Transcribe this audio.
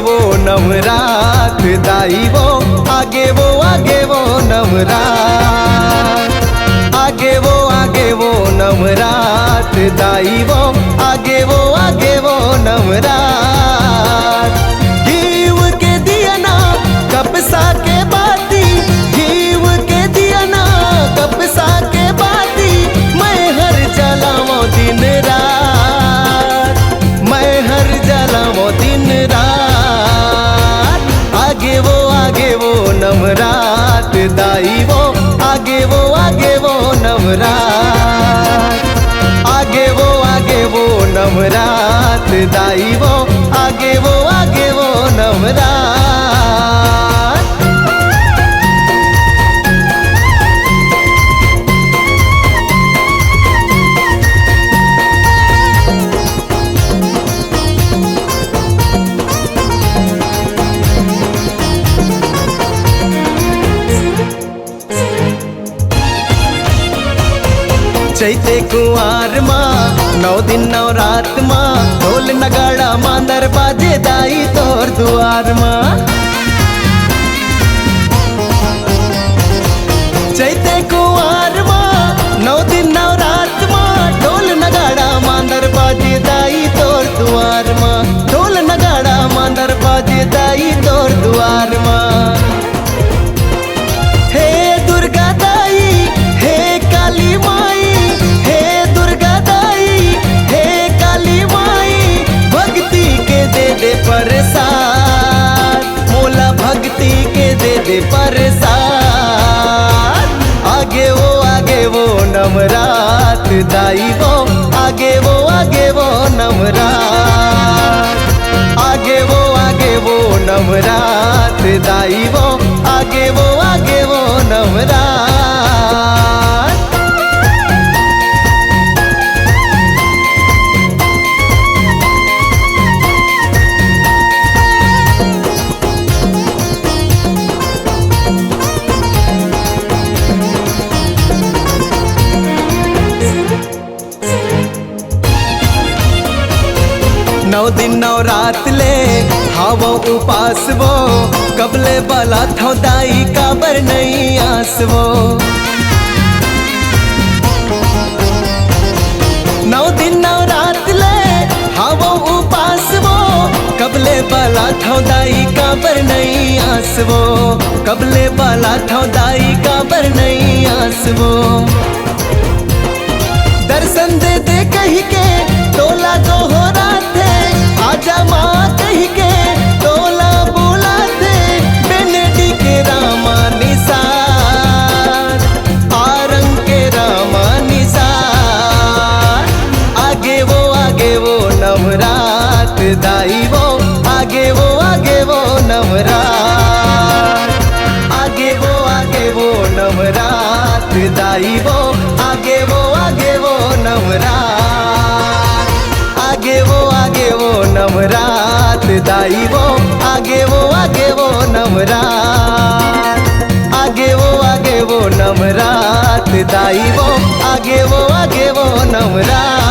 वो नवरात दाई वो आगे वो नवरात, आगे वो नवरात दाई वो आगे वो नवरात। घीव के दिया ना कपसा के बाती, घीव के दिया ना कपसा के बाती, मैं हर जलावो दिन रात, मैं हर जलावो दिन रात। आगे वो नवरात दाई वो आगे वो नवरात, आगे वो नवरात दाई वो आगे वो नवरात। चैते कुंवार माँ 9 दिन 9 रात माँ, ढोल नगाड़ा मांदर बाजे दाई तोर दुआर माँ। चैते कुंवार माँ 9 दिन 9 रात माँ, ढोल नगाड़ा मांदर बाजे दाई तोर दुआर माँ, ढोल नगाड़ा मांदर बाजे दाई तोर दुआर माँ। हे दुर्गा दाई हे काली माई, हे दुर्गा दाई हे काली माई, भक्ति के दे प्रसाद, मोला भक्ति के दे प्रसाद। आगे वो नवरात दाई वो आगे वो नवरात, आगे वो नवरात दाई वो आगे वो नवरात। 9 दिन 9 रात ले हावो उपास वो, कबले बला थो दाई काबर नहीं आस वो। 9 दिन 9 रात ले हावो उपास वो, कबले बला थो दाई काबर नहीं आस वो, कबले बला थो दाई काबर नहीं आस वो। दर्शन दे कही के तोला जो हो राते, आजा माँ कही के तोला बुलाते, बेनेडी के रामा निसार, आरंग के रामा निसार। आगे वो नवरात दाई वो आगे वो नवरात, आगे वो नवरात दाई वो आगे वो नवरात, आगे वो नवरात दाई वो आगे वो नवरात, आगे वो नवरात दाई वो आगे वो नवरात।